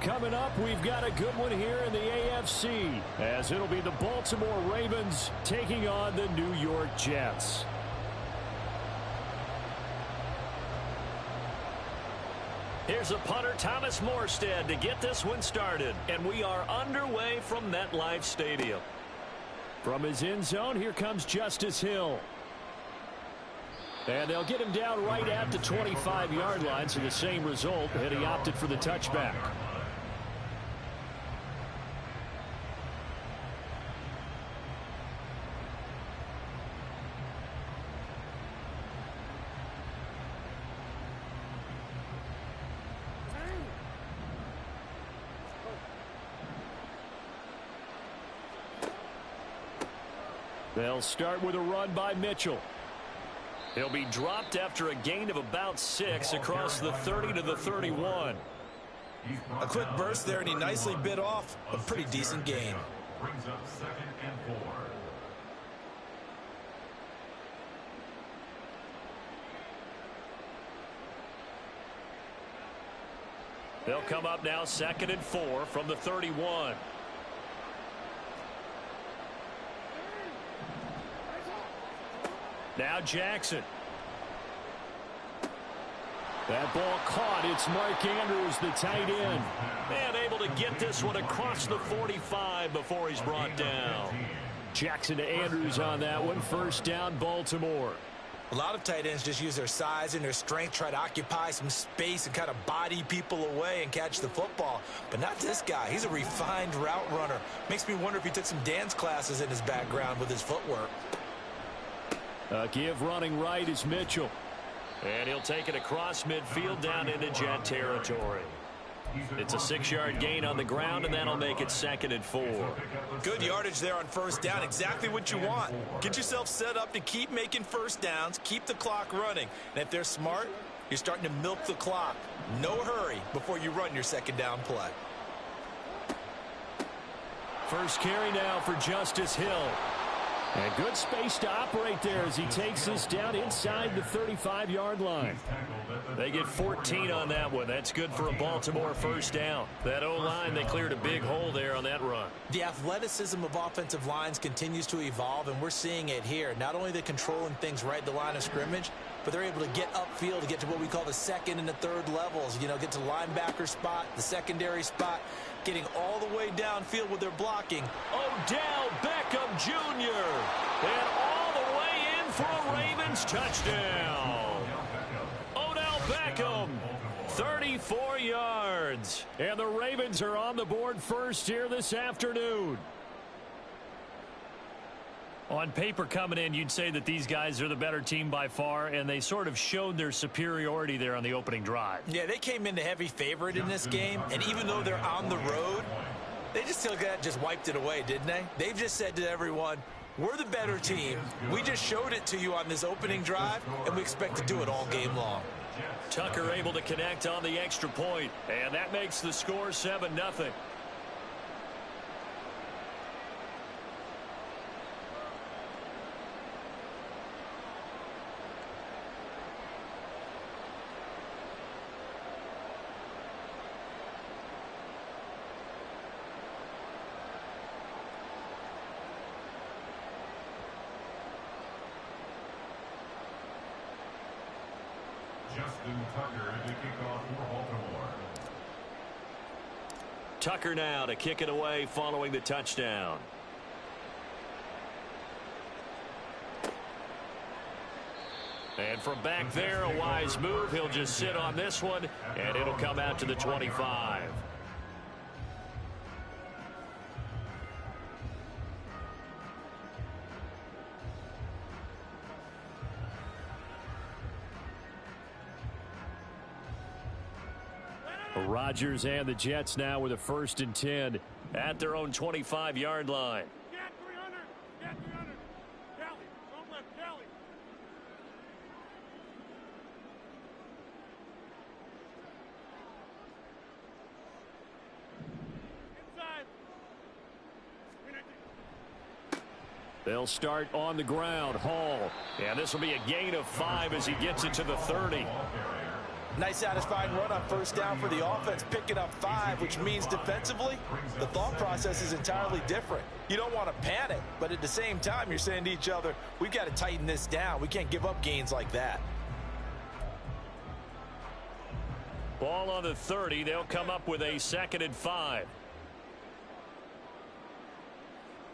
Coming up, we've got a good one here in the AFC, as it'll be the Baltimore Ravens taking on the New York Jets. Here's a punter, Thomas Morstead, to get this one started. And we are underway from MetLife Stadium. From his end zone, here comes Justice Hill. And they'll get him down right at the 25-yard line, so the same result, and he opted for the touchback. They'll start with a run by Mitchell. He'll be dropped after a gain of about 6 across the 30 to the 31. A quick burst there, and he nicely bit off a pretty decent gain. Brings up 2nd and 4. They'll come up now 2nd and 4 from the 31. Now Jackson. That ball caught. It's Mark Andrews, the tight end. And able to get this one across the 45 before he's brought down. Jackson to Andrews on that one. First down, Baltimore. A lot of tight ends just use their size and their strength, try to occupy some space and kind of body people away and catch the football. But not this guy. He's a refined route runner. Makes me wonder if he took some dance classes in his background with his footwork. Give running right is Mitchell. And he'll take it across midfield down into Jet territory. It's a 6-yard gain on the ground, and that'll make it 2nd and 4. Good yardage there on first down. Exactly what you want. Get yourself set up to keep making first downs, keep the clock running. And if they're smart, you're starting to milk the clock. No hurry before you run your second down play. First carry now for Justice Hill. And good space to operate there as he takes this down inside the 35-yard line. They get 14 on that one. That's good for a Baltimore first down. That O-line, they cleared a big hole there on that run. The athleticism of offensive lines continues to evolve, and we're seeing it here. Not only are they controlling things right at the line of scrimmage, but they're able to get upfield to get to what we call the second and the third levels. You know, get to the linebacker spot, the secondary spot, getting all the way downfield with their blocking. Odell Beckham Jr. And all the way in for a Ravens touchdown. Odell Beckham, 34 yards. And the Ravens are on the board first here this afternoon. On paper coming in, you'd say that these guys are the better team by far, and they sort of showed their superiority there on the opening drive. Yeah, they came in the heavy favorite in this game, and even though they're on the road, they just wiped it away, didn't they? They've just said to everyone, we're the better team. We just showed it to you on this opening drive, and we expect to do it all game long. Tucker able to connect on the extra point, and that makes the score 7-0. Tucker now to kick it away following the touchdown. And from back there, a wise move. He'll just sit on this one, and it'll come out to the 25. Rodgers and the Jets now with a 1st and 10 at their own 25-yard line. Get 300. Get 300. Tally. Don't let tally. Inside. They'll start on the ground. Hall. And this will be a gain of 5 as he gets it to the 30. Nice satisfying run on first down for the offense, picking up 5, which means defensively, the thought process is entirely different. You don't want to panic, but at the same time, you're saying to each other, we've got to tighten this down. We can't give up gains like that. Ball on the 30. They'll come up with a 2nd and 5.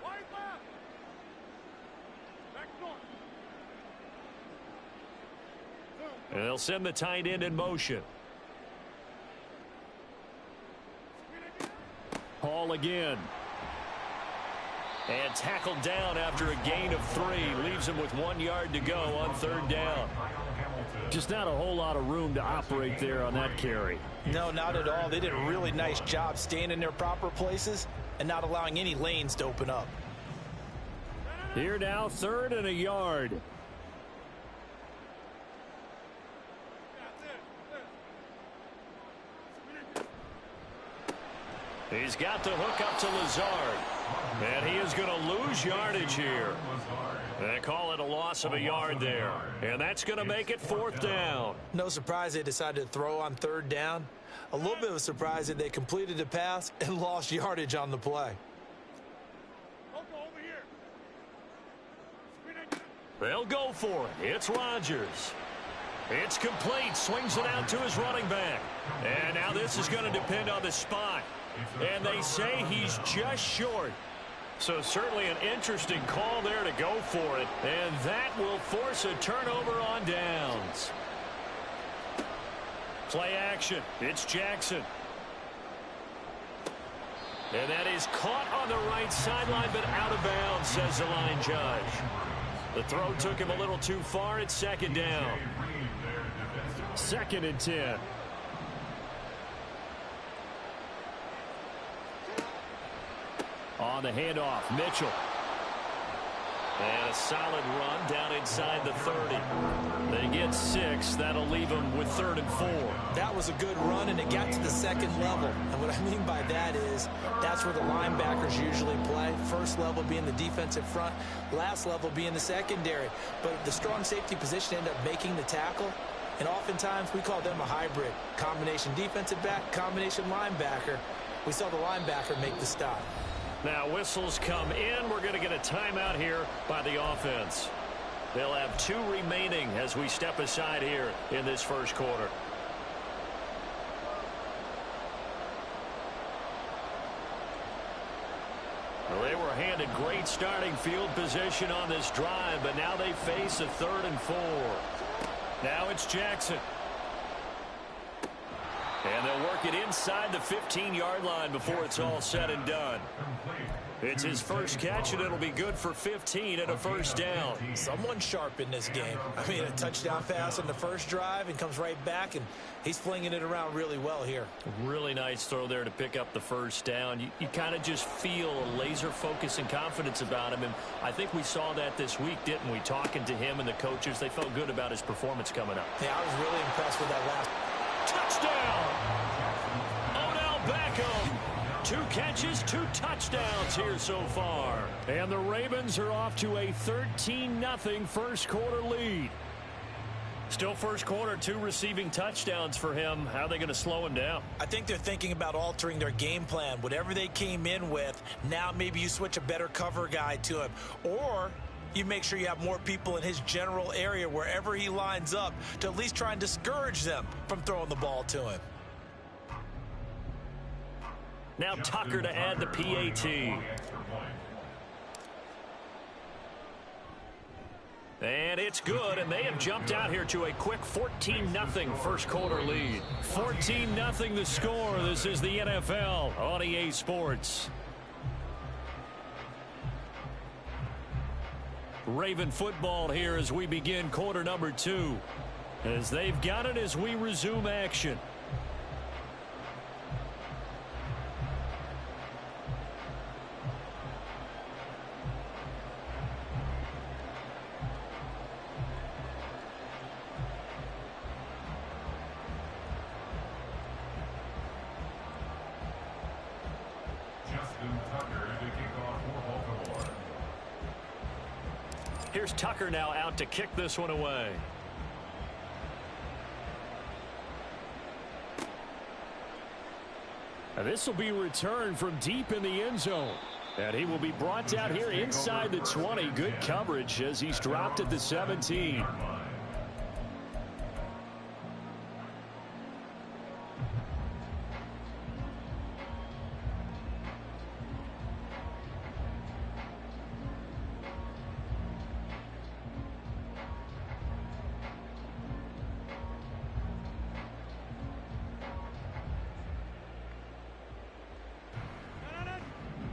Wide left. Back north. And they'll send the tight end in motion. Hall again. And tackled down after a gain of 3. Leaves him with 1 yard to go on 3rd down. Just not a whole lot of room to operate there on that carry. No, not at all. They did a really nice job staying in their proper places and not allowing any lanes to open up. Here now, 3rd and a yard. He's got the hook up to Lazard. And he is going to lose yardage here. They call it a loss of a yard there. And that's going to make it 4th down. No surprise they decided to throw on 3rd down. A little bit of a surprise that they completed the pass and lost yardage on the play. Over here. They'll go for it. It's Rodgers. It's complete. Swings it out to his running back. And now this is going to depend on the spot. And they say he's just short. So certainly an interesting call there to go for it. And that will force a turnover on downs. Play action. It's Jackson. And that is caught on the right sideline, but out of bounds, says the line judge. The throw took him a little too far. It's 2nd down. 2nd and 10. On the handoff, Mitchell. And a solid run down inside the 30. They get 6. That'll leave them with 3rd and 4. That was a good run, and it got to the 2nd level. And what I mean by that is that's where the linebackers usually play. First level being the defensive front, last level being the secondary. But the strong safety position ended up making the tackle. And oftentimes we call them a hybrid. Combination defensive back, combination linebacker. We saw the linebacker make the stop. Now whistles come in. We're going to get a timeout here by the offense. They'll have 2 remaining as we step aside here in this first quarter. Well, they were handed great starting field position on this drive, but now they face a 3rd and 4. Now it's Jackson. And they'll work it inside the 15-yard line before it's all said and done. It's his first catch, and it'll be good for 15 and a 1st down. Someone sharp in this game. I mean, a touchdown pass on the first drive and comes right back, and he's flinging it around really well here. Really nice throw there to pick up the 1st down. You kind of just feel a laser focus and confidence about him, and I think we saw that this week, didn't we? Talking to him and the coaches, they felt good about his performance coming up. Yeah, I was really impressed with that last touchdown! Odell Beckham. 2 catches, 2 touchdowns here so far. And the Ravens are off to a 13-0 first quarter lead. Still first quarter, 2 receiving touchdowns for him. How are they going to slow him down? I think they're thinking about altering their game plan. Whatever they came in with, now maybe you switch a better cover guy to him. Or you make sure you have more people in his general area wherever he lines up to at least try and discourage them from throwing the ball to him. Now Tucker to add the PAT. And it's good, and they have jumped out here to a quick 14-0 first quarter lead. 14-0 the score. This is the NFL on EA Sports. Raven football here as we begin quarter number 2. As they've got it as we resume action. Here's Tucker now out to kick this one away. This will be returned from deep in the end zone. And he will be brought down here inside the 20. Good coverage as he's dropped at the 17.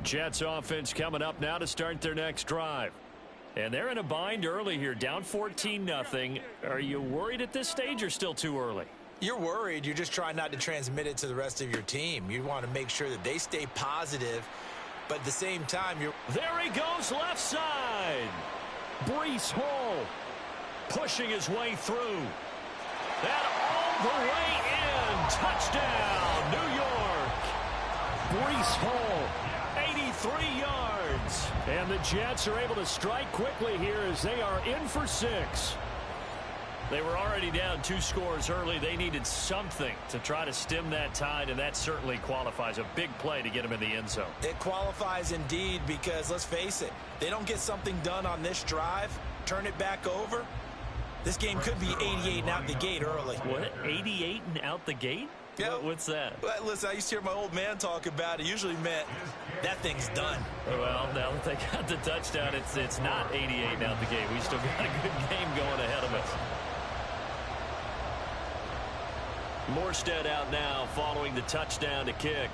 Jets offense coming up now to start their next drive. And they're in a bind early here, down 14-0. Are you worried at this stage or still too early? You're worried. You're just trying not to transmit it to the rest of your team. You want to make sure that they stay positive, but at the same time, you're... There he goes, left side. Breece Hall pushing his way through. And all the way in. Touchdown, New York. Breece Hall. 83 yards. And the Jets are able to strike quickly here as they are in for 6. They were already down 2 scores early. They needed something to try to stem that tide, and that certainly qualifies. A big play to get them in the end zone. It qualifies indeed because, let's face it, they don't get something done on this drive, turn it back over, this game could be 88 and out the gate early. What, 88 and out the gate? Yeah. What's that? Well, listen, I used to hear my old man talk about it. Usually meant that thing's done. Well, now that they got the touchdown, it's not 88 and out the gate. We still got a good game going ahead of us. Morstead out now following the touchdown to kick.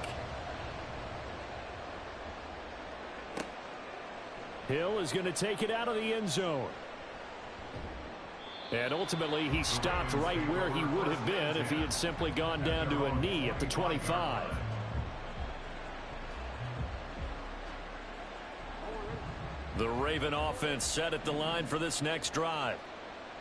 Hill is going to take it out of the end zone. And ultimately, he stopped right where he would have been if he had simply gone down to a knee at the 25. The Raven offense set at the line for this next drive.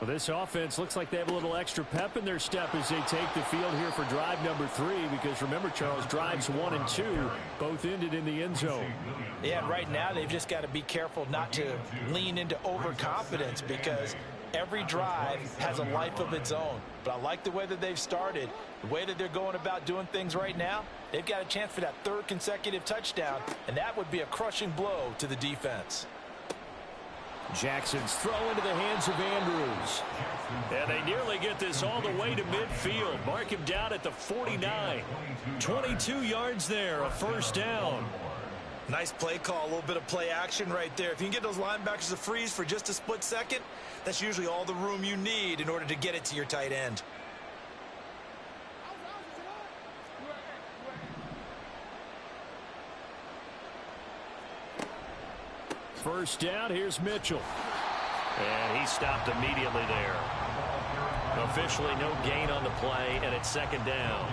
Well, this offense looks like they have a little extra pep in their step as they take the field here for drive number 3. Because remember, Charles, drives 1 and 2 both ended in the end zone. Yeah, and right now they've just got to be careful not to lean into overconfidence because every drive has a life of its own. But I like the way that they've started, the way that they're going about doing things right now. They've got a chance for that 3rd consecutive touchdown, and that would be a crushing blow to the defense. Jackson's throw into the hands of Andrews. And they nearly get this all the way to midfield. Mark him down at the 49. 22 yards there, a first down. Nice play call, a little bit of play action right there. If you can get those linebackers to freeze for just a split second, that's usually all the room you need in order to get it to your tight end. First down, here's Mitchell. And he stopped immediately there. Officially no gain on the play, and it's 2nd down.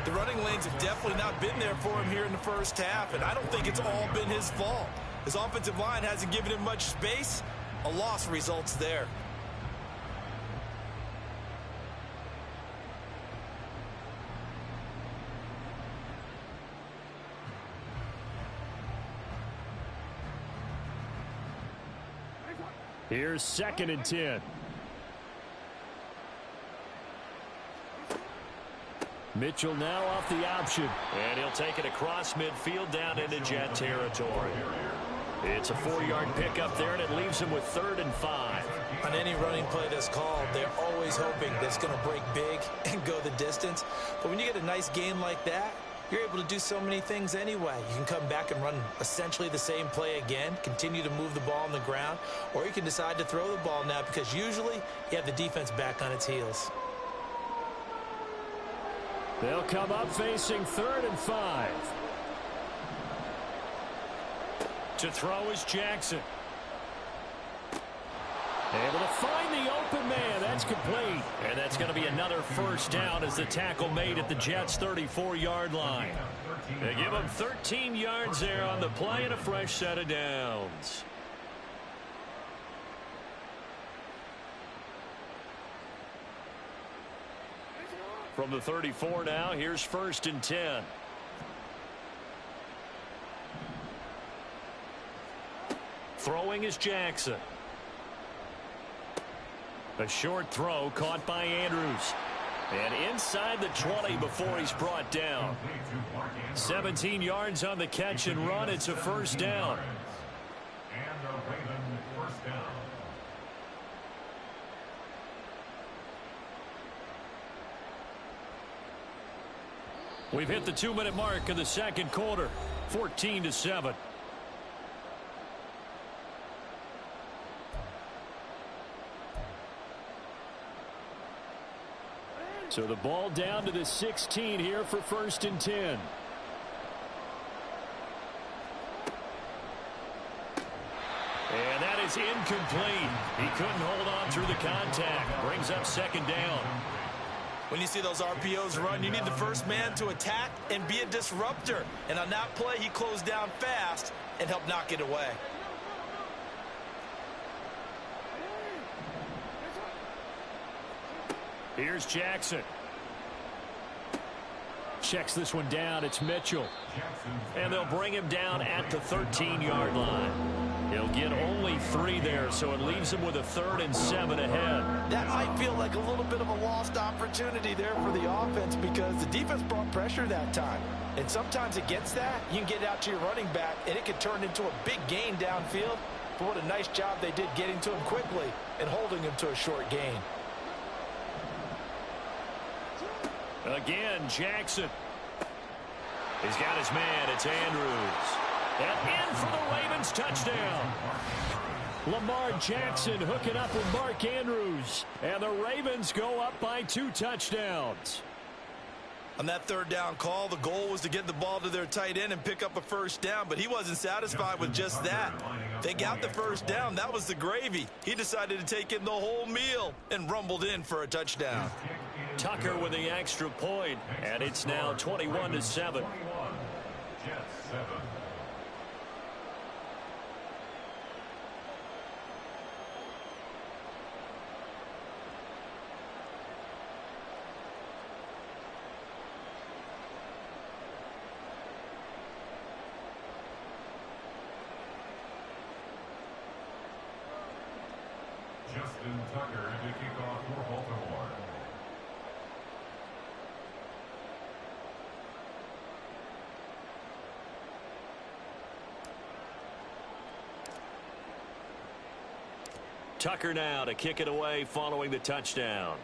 The running lanes have definitely not been there for him here in the first half, and I don't think it's all been his fault. His offensive line hasn't given him much space. A loss results there. Here's 2nd and 10. Mitchell now off the option. And he'll take it across midfield down into Jet territory. It's a 4-yard pickup there, and it leaves him with 3rd and 5. On any running play that's called, they're always hoping that it's going to break big and go the distance. But when you get a nice gain like that, you're able to do so many things anyway. You can come back and run essentially the same play again, continue to move the ball on the ground, or you can decide to throw the ball now because usually you have the defense back on its heels. They'll come up facing 3rd and 5. To throw is Jackson. Able to find the open man. That's complete. And that's going to be another first down as the tackle made at the Jets' 34-yard line. They give him 13 yards there on the play and a fresh set of downs. From the 34 now, here's 1st and 10. Throwing is Jackson. A short throw caught by Andrews. And inside the 20 before he's brought down. 17 yards on the catch and run. It's a first down. And a Raven first down. We've hit the 2-minute mark of the second quarter. 14-7. So the ball down to the 16 here for 1st and 10. And that is incomplete. He couldn't hold on through the contact. Brings up 2nd down. When you see those RPOs run, you need the first man to attack and be a disruptor. And on that play, he closed down fast and helped knock it away. Here's Jackson. Checks this one down. It's Mitchell. And they'll bring him down at the 13-yard line. He'll get only 3 there, so it leaves him with a 3rd and 7 ahead. That might feel like a little bit of a lost opportunity there for the offense because the defense brought pressure that time. And sometimes against that, you can get it out to your running back, and it could turn into a big gain downfield. But what a nice job they did getting to him quickly and holding him to a short gain. Again, Jackson. He's got his man. It's Andrews. And in for the Ravens touchdown. Lamar Jackson hooking up with Mark Andrews. And the Ravens go up by 2 touchdowns. On that 3rd down call, the goal was to get the ball to their tight end and pick up a first down, but he wasn't satisfied with just that. They got the first down. That was the gravy. He decided to take in the whole meal and rumbled in for a touchdown. Tucker with the extra point, and it's now 21-7. Jets 7. Justin Tucker to kick off for Baltimore. Tucker now to kick it away following the touchdown.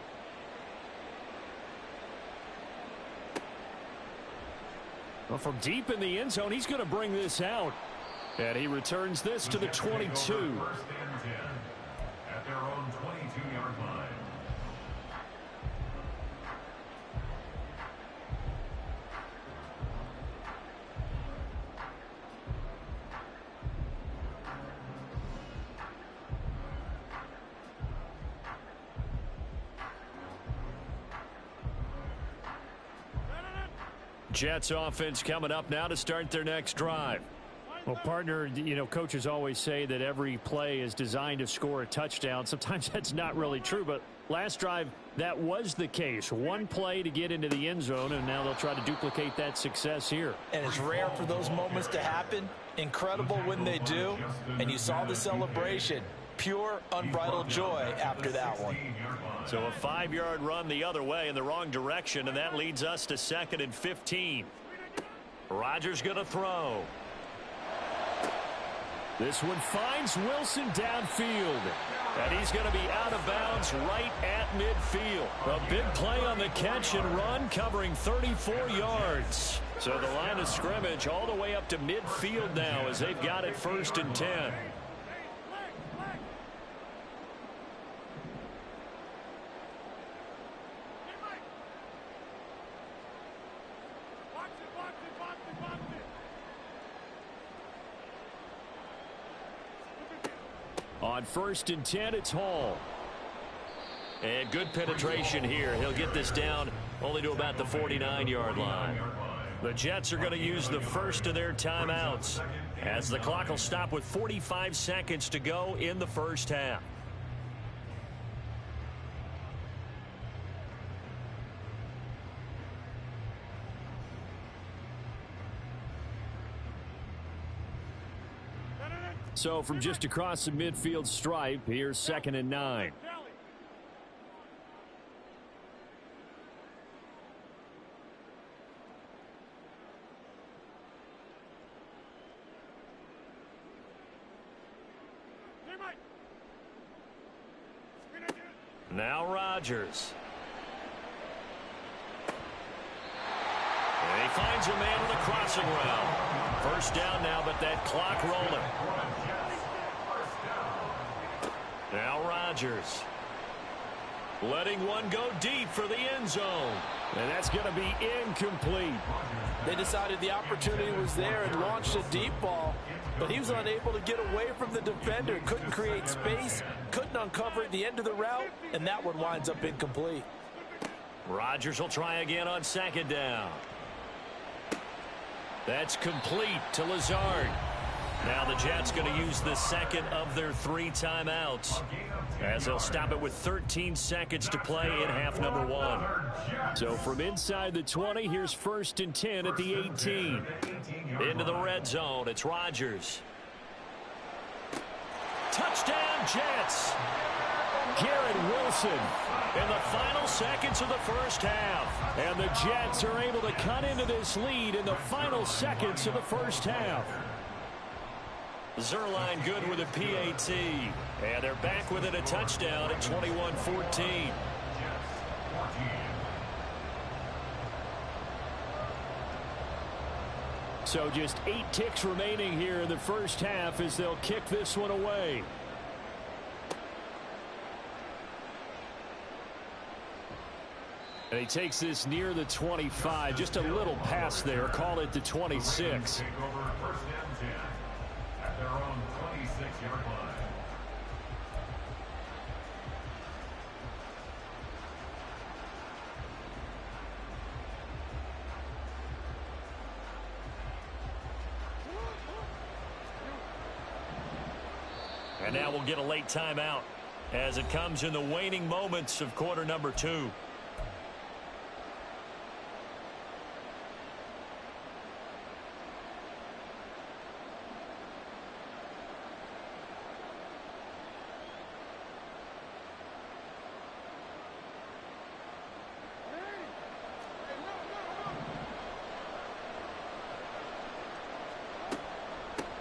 Well, from deep in the end zone, he's going to bring this out. And he returns this to the 22. 1st and 10 at their own 22-yard line. Jets offense coming up now to start their next drive. Well, partner, you know, coaches always say that every play is designed to score a touchdown. Sometimes that's not really true, but last drive, that was the case. One play to get into the end zone, and now they'll try to duplicate that success here. And it's rare for those moments to happen. Incredible when they do. And you saw the celebration. Pure, unbridled joy after that one. So a 5-yard run the other way in the wrong direction, and that leads us to 2nd and 15. Rodgers going to throw. This one finds Wilson downfield. And he's going to be out of bounds right at midfield. A big play on the catch and run, covering 34 yards. So the line of scrimmage all the way up to midfield now as they've got it 1st and 10. On 1st and 10, it's Hall. And good penetration here. He'll get this down only to about the 49-yard line. The Jets are going to use the first of their timeouts as the clock will stop with 45 seconds to go in the first half. So from just across the midfield stripe, here's 2nd and 9. Now Rodgers. And he finds a man on the crossing route. First down now, but that clock rolling. Now Rodgers. Letting one go deep for the end zone. And that's going to be incomplete. They decided the opportunity was there and launched a deep ball, but he was unable to get away from the defender. Couldn't create space, couldn't uncover the end of the route, and that one winds up incomplete. Rodgers will try again on second down. That's complete to Lazard. Now the Jets going to use the second of their 3 timeouts, as they'll stop it with 13 seconds to play in half number 1. So from inside the 20, here's 1st and 10 at the 18. Into the red zone, it's Rodgers. Touchdown Jets. Garrett Wilson In the final seconds of the first half. and the Jets are able to cut into this lead in the final seconds of the first half. Zerline good with a PAT. And they're back within a touchdown at 21-14. So just 8 ticks remaining here in the first half as they'll kick this one away. And he takes this near the 25, just a little past there, call it the 26. Take over 1st and 10 at their own 26-yard line. And now we'll get a late timeout as it comes in the waning moments of quarter number 2.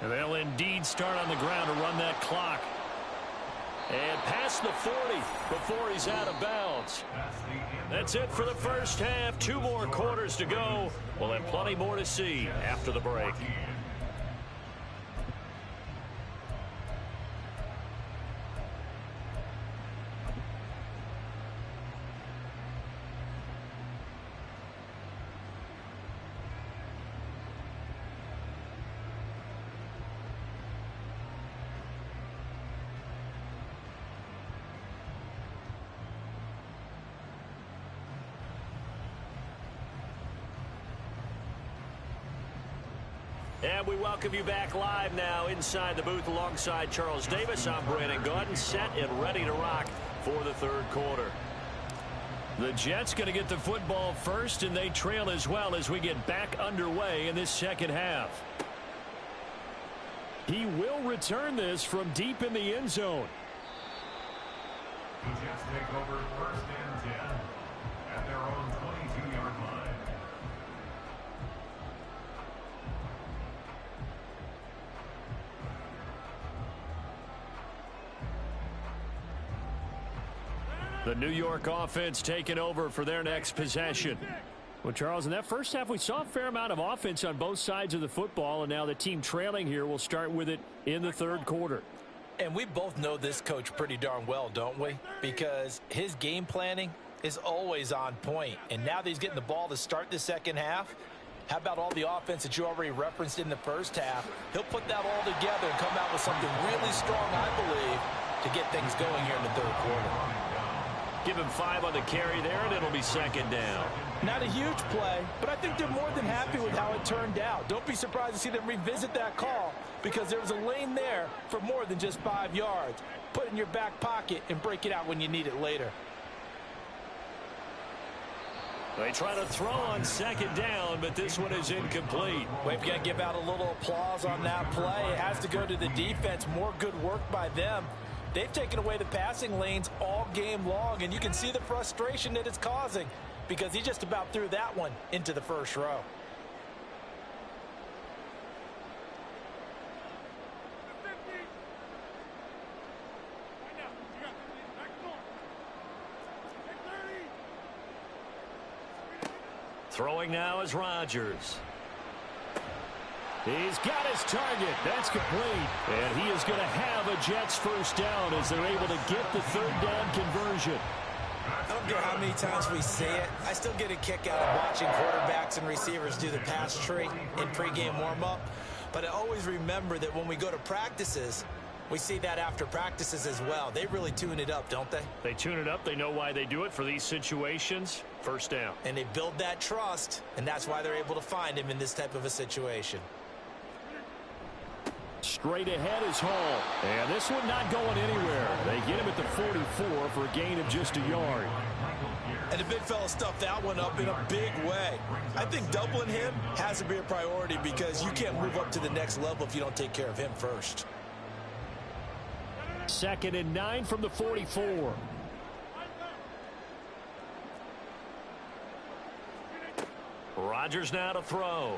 And they'll indeed start on the ground to run that clock. And past the 40 before he's out of bounds. That's it for the first half. 2 more quarters to go. We'll have plenty more to see after the break. And we welcome you back live now inside the booth alongside Charles Davis. I'm Brandon Gaudin, set and ready to rock for the 3rd quarter. The Jets going to get the football first, and they trail as well as we get back underway in this second half. He will return this from deep in the end zone. The Jets take over 1st and 10 at their own 22-yard line. The New York offense taking over for their next possession. Well, Charles, in that first half, we saw a fair amount of offense on both sides of the football, and now the team trailing here will start with it in the 3rd quarter. And we both know this coach pretty darn well, don't we? Because his game planning is always on point. And now that he's getting the ball to start the second half, how about all the offense that you already referenced in the first half? He'll put that all together and come out with something really strong, I believe, to get things going here in the 3rd quarter. Give him 5 on the carry there, and it'll be 2nd down. Not a huge play, but I think they're more than happy with how it turned out. Don't be surprised to see them revisit that call because there was a lane there for more than just 5 yards. Put it in your back pocket and break it out when you need it later. They try to throw on 2nd down, but this one is incomplete. We've got to give out a little applause on that play. It has to go to the defense. More good work by them. They've taken away the passing lanes all game long, and you can see the frustration that it's causing because he just about threw that one into the first row. Throwing now is Rodgers. He's got his target. That's complete. And he is going to have a Jets first down as they're able to get the third down conversion. I don't care how many times we say it. I still get a kick out of watching quarterbacks and receivers do the pass tree in pregame warm-up. But I always remember that when we go to practices, we see that after practices as well. They really tune it up, don't they? They tune it up. They know why they do it for these situations. First down. And they build that trust, and that's why they're able to find him in this type of a situation. Straight ahead is Hall. And this one not going anywhere. They get him at the 44 for a gain of just a yard. And the big fella stuffed that one up in a big way. I think doubling him has to be a priority because you can't move up to the next level if you don't take care of him first. 2nd and 9 from the 44. Rodgers now to throw.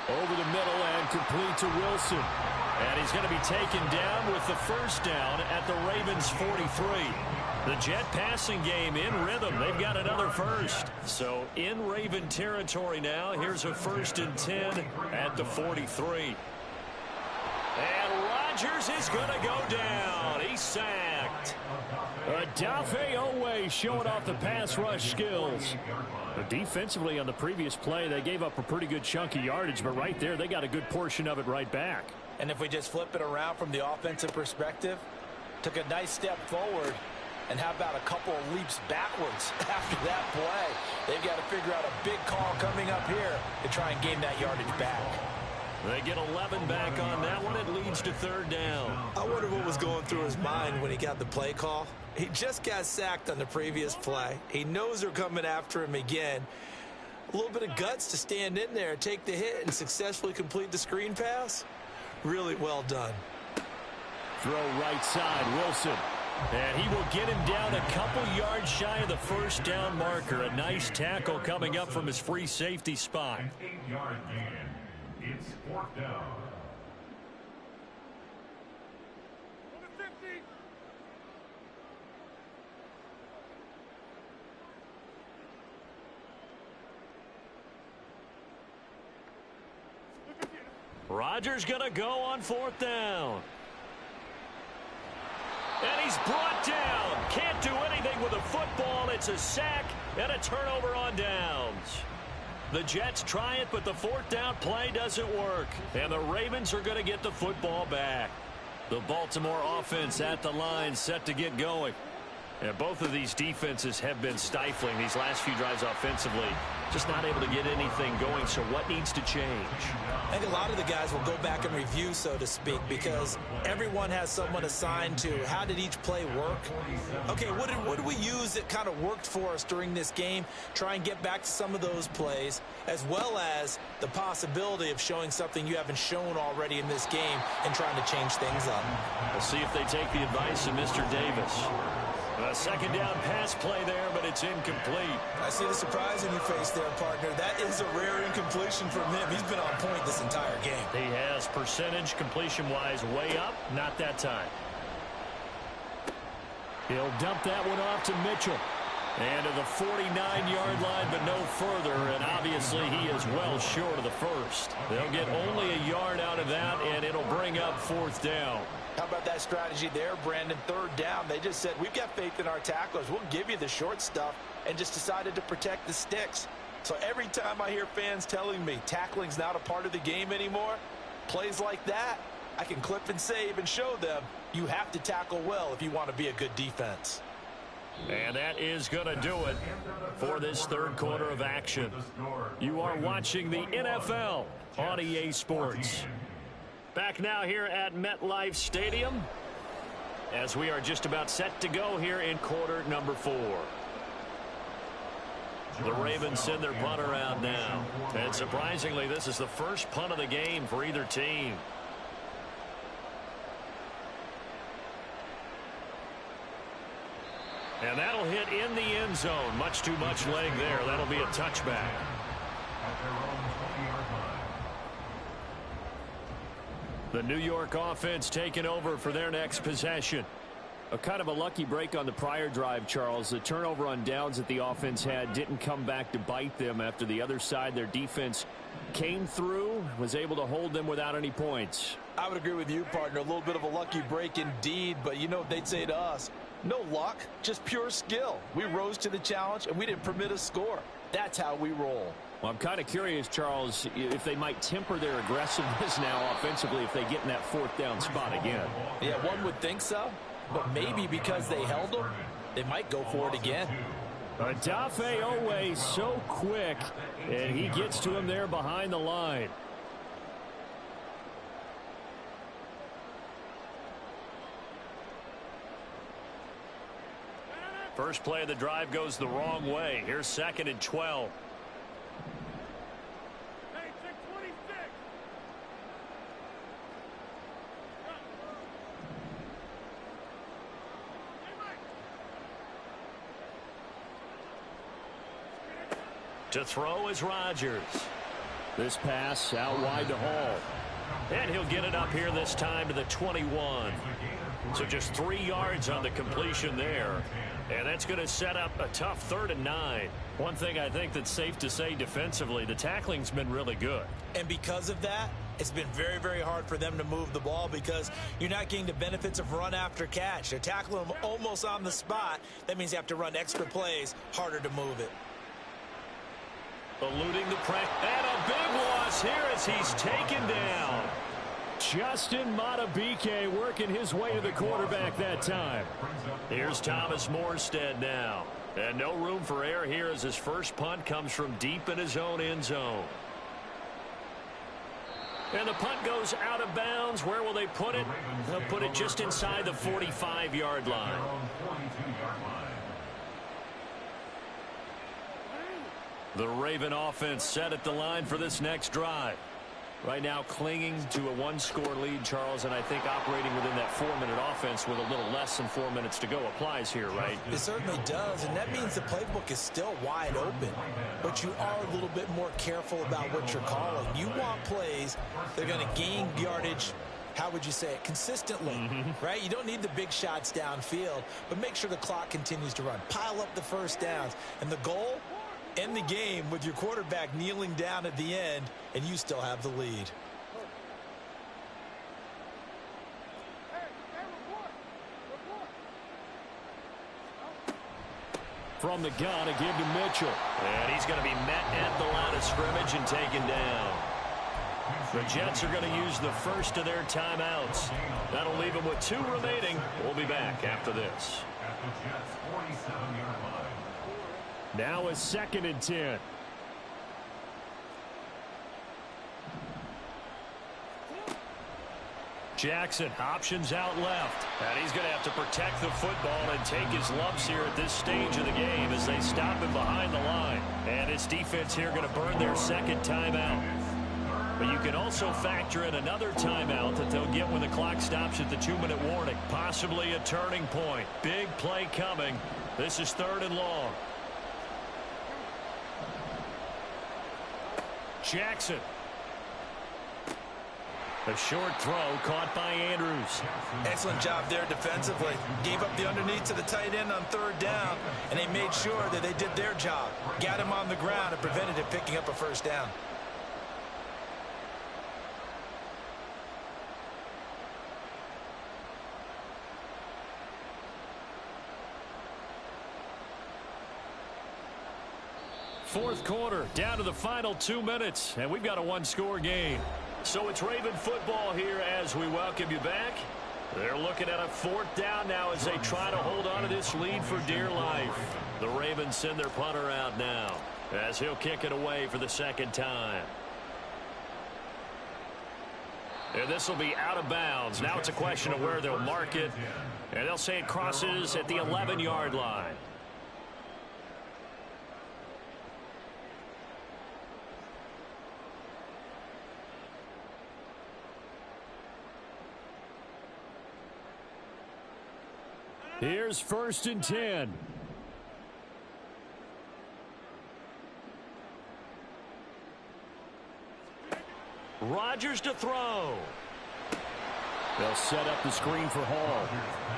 Over the middle and complete to Wilson. And he's going to be taken down with the first down at the Ravens 43. The Jet passing game in rhythm. They've got another first. So in Raven territory now. Here's a 1st and 10 at the 43. And Rodgers is going to go down. He's sacked. Odafe Owe showing off the pass rush skills. But defensively on the previous play, they gave up a pretty good chunk of yardage, but right there, they got a good portion of it right back. And if we just flip it around from the offensive perspective, took a nice step forward, and how about a couple of leaps backwards after that play? They've got to figure out a big call coming up here to try and gain that yardage back. They get 11 back on that one. It leads to 3rd down. I wonder what was going through his mind when he got the play call. He just got sacked on the previous play. He knows they're coming after him again. A little bit of guts to stand in there, take the hit, and successfully complete the screen pass. Really well done. Throw right side, Wilson. And he will get him down a couple yards shy of the first down marker. A nice tackle coming up from his free safety spot. An 8-yard gain. It's 4th down. Rodgers going to go on 4th down. And he's brought down. Can't do anything with a football. It's a sack and a turnover on downs. The Jets try it, but the 4th down play doesn't work. And the Ravens are going to get the football back. The Baltimore offense at the line set to get going. And both of these defenses have been stifling these last few drives offensively. Just not able to get anything going, so what needs to change? I think a lot of the guys will go back and review, so to speak, because everyone has someone assigned to how did each play work. Okay, what did we use that kind of worked for us during this game? Try and get back to some of those plays, as well as the possibility of showing something you haven't shown already in this game and trying to change things up. We'll see if they take the advice of Mr. Davis. A 2nd down pass play there, but it's incomplete. I see the surprise in your face there, partner. That is a rare incompletion from him. He's been on point this entire game. He has percentage completion-wise way up. Not that time. He'll dump that one off to Mitchell. And to the 49-yard line, but no further. And obviously, he is well short of the first. They'll get only a yard out of that, and it'll bring up 4th down. How about that strategy there, Brandon? 3rd down. They just said, we've got faith in our tacklers. We'll give you the short stuff, and just decided to protect the sticks. So every time I hear fans telling me tackling's not a part of the game anymore, plays like that, I can clip and save and show them you have to tackle well if you want to be a good defense. And that is going to do it for this 3rd quarter of action. You are watching the NFL on EA Sports. Back now here at MetLife Stadium as we are just about set to go here in quarter number 4. The Ravens send their punter out now. And surprisingly, this is the first punt of the game for either team. And that'll hit in the end zone. Much too much leg there. That'll be a touchback. The New York offense taking over for their next possession. A kind of a lucky break on the prior drive, Charles. The turnover on downs that the offense had didn't come back to bite them after the other side. Their defense came through, was able to hold them without any points. I would agree with you, partner. A little bit of a lucky break indeed, but you know what they'd say to us? No luck, just pure skill. We rose to the challenge, and we didn't permit a score. That's how we roll. Well, I'm kind of curious, Charles, if they might temper their aggressiveness now offensively if they get in that fourth down spot again. Yeah, one would think so. But maybe because they held them, they might go for it again. Odafe Owe so quick, and he gets to him there behind the line. First play of the drive goes the wrong way. Here's 2nd and 12. Hey, 626. To throw is Rodgers. This pass out wide to Hall. And he'll get it up here this time to the 21. So just 3 yards on the completion there. And that's going to set up a tough 3rd and 9. One thing I think that's safe to say defensively, the tackling's been really good. And because of that, it's been very, very hard for them to move the ball because you're not getting the benefits of run after catch. They're tackling them almost on the spot. That means you have to run extra plays, harder to move it. Eluding the press. And a big loss here as he's taken down. Justin Madubuike working his way to the quarterback that time. Here's Thomas Morstead now. And no room for error here as his first punt comes from deep in his own end zone. And the punt goes out of bounds. Where will they put it? They'll put it just inside the 45-yard line. The Raven offense set at the line for this next drive. Right now clinging to a 1-score lead, Charles, and I think operating within that 4-minute offense with a little less than 4 minutes to go applies here, right? It certainly does, and that means the playbook is still wide open. But you are a little bit more careful about what you're calling. You want plays that are going to gain yardage, how would you say it, consistently, right? You don't need the big shots downfield, but make sure the clock continues to run. Pile up the first downs, and the goal, end the game with your quarterback kneeling down at the end, and you still have the lead. From the gun, a give to Mitchell. And he's going to be met at the line of scrimmage and taken down. The Jets are going to use the first of their timeouts. That'll leave them with 2 remaining. We'll be back after this. At the Jets' 47-yard line. Now a 2nd and 10. Jackson options out left. And he's going to have to protect the football and take his lumps here at this stage of the game as they stop him behind the line. And his defense here going to burn their 2nd timeout. But you can also factor in another timeout that they'll get when the clock stops at the 2-minute warning. Possibly a turning point. Big play coming. This is 3rd and long. Jackson. A short throw caught by Andrews. Excellent job there defensively. Gave up the underneath to the tight end on 3rd down, and they made sure that they did their job. Got him on the ground and prevented him picking up a first down. Fourth quarter, down to the final 2 minutes, and we've got a 1-score game. So it's Raven football here as we welcome you back. They're looking at a 4th down now as they try to hold on to this lead for dear life. The Ravens send their punter out now as he'll kick it away for the 2nd time. And this will be out of bounds. Now it's a question of where they'll mark it. And they'll say it crosses at the 11-yard line. Here's 1st and 10. Rodgers to throw. They'll set up the screen for Hall.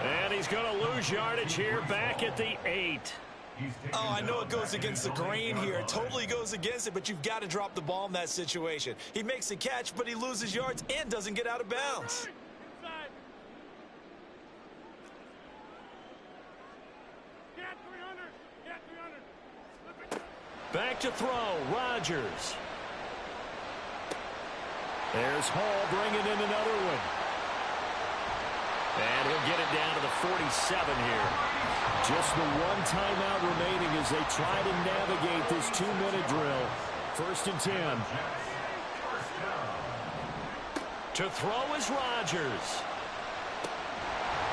And he's going to lose yardage here back at the 8. Oh, I know it goes against the grain here. It totally goes against it, but you've got to drop the ball in that situation. He makes a catch, but he loses yards and doesn't get out of bounds. Inside. Get 300. Get 300. Slip it. Back to throw, Rodgers. There's Hall bringing in another one. And he'll get it down to the 47 here. Just the one timeout remaining as they try to navigate this 2-minute drill. 1st and 10. To throw is Rodgers.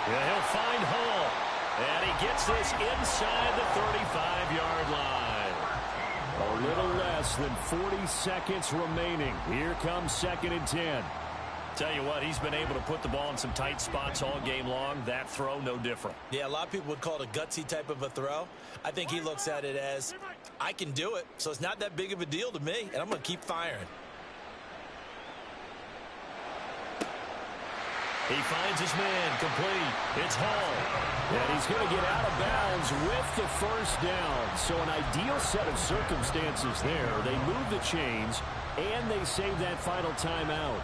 Yeah, he'll find Hall. And he gets this inside the 35-yard line. A little less than 40 seconds remaining. Here comes 2nd and 10. Tell you what, he's been able to put the ball in some tight spots all game long. That throw, no different. Yeah, a lot of people would call it a gutsy type of a throw. I think he looks at it as, I can do it, so it's not that big of a deal to me, and I'm going to keep firing. He finds his man, complete. It's Hall. And he's going to get out of bounds with the 1st down. So an ideal set of circumstances there. They move the chains, and they save that final timeout.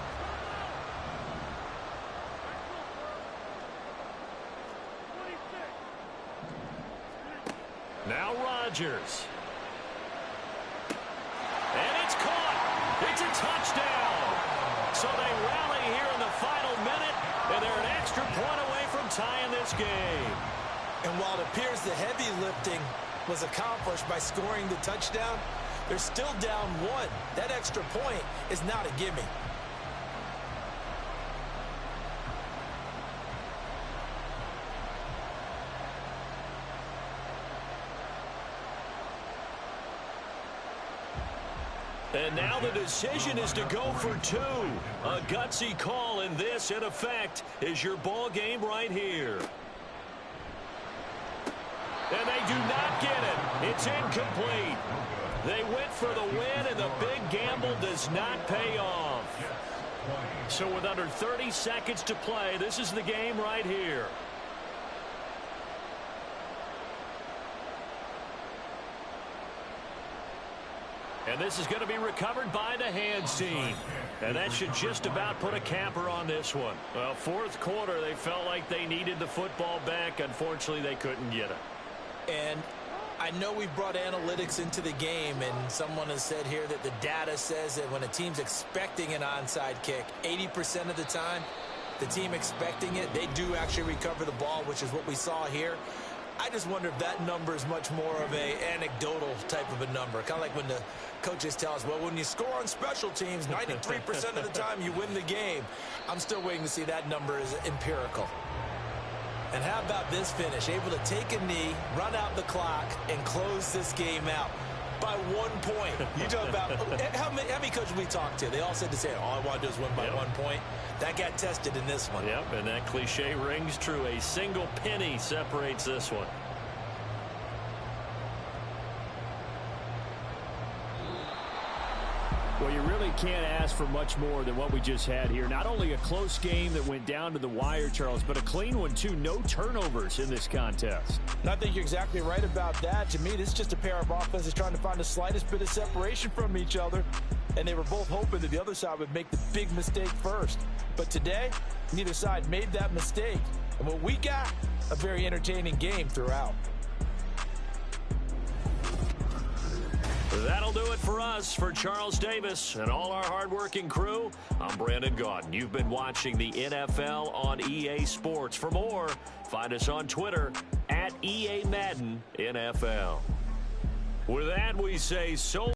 Now Rodgers. And it's caught. It's a touchdown. So they rally here in the final minute, and they're an extra point away from tying this game. And while it appears the heavy lifting was accomplished by scoring the touchdown, they're still down 1. That extra point is not a gimme. And now the decision is to go for 2. A gutsy call, and this, in effect, is your ball game right here. And they do not get it. It's incomplete. They went for the win, and the big gamble does not pay off. So with under 30 seconds to play, this is the game right here. And this is going to be recovered by the hands team. And that should just about put a capper on this one. Well, 4th quarter, they felt like they needed the football back. Unfortunately, they couldn't get it. And I know we've brought analytics into the game, and someone has said here that the data says that when a team's expecting an onside kick, 80% of the time, the team expecting it, they do actually recover the ball, which is what we saw here. I just wonder if that number is much more of a anecdotal type of a number. Kind of like when the coaches tell us, well, when you score on special teams, 93% of the time you win the game. I'm still waiting to see that number is empirical. And how about this finish? Able to take a knee, run out the clock, and close this game out by 1 point. You talk about how many coaches we talked to? They all said the same. All I want to do is win by 1 point. That got tested in this one. Yep, and that cliche rings true. A single penny separates this one. Well, you really can't ask for much more than what we just had here. Not only a close game that went down to the wire, Charles, but a clean one, too. No turnovers in this contest. And I think you're exactly right about that. To me, this is just a pair of offenses trying to find the slightest bit of separation from each other. And they were both hoping that the other side would make the big mistake first. But today, neither side made that mistake. And what we got, a very entertaining game throughout. That'll do it for us. For Charles Davis and all our hardworking crew, I'm Brandon Gaudin. You've been watching the NFL on EA Sports. For more, find us on Twitter @EA Madden NFL. With that, we say so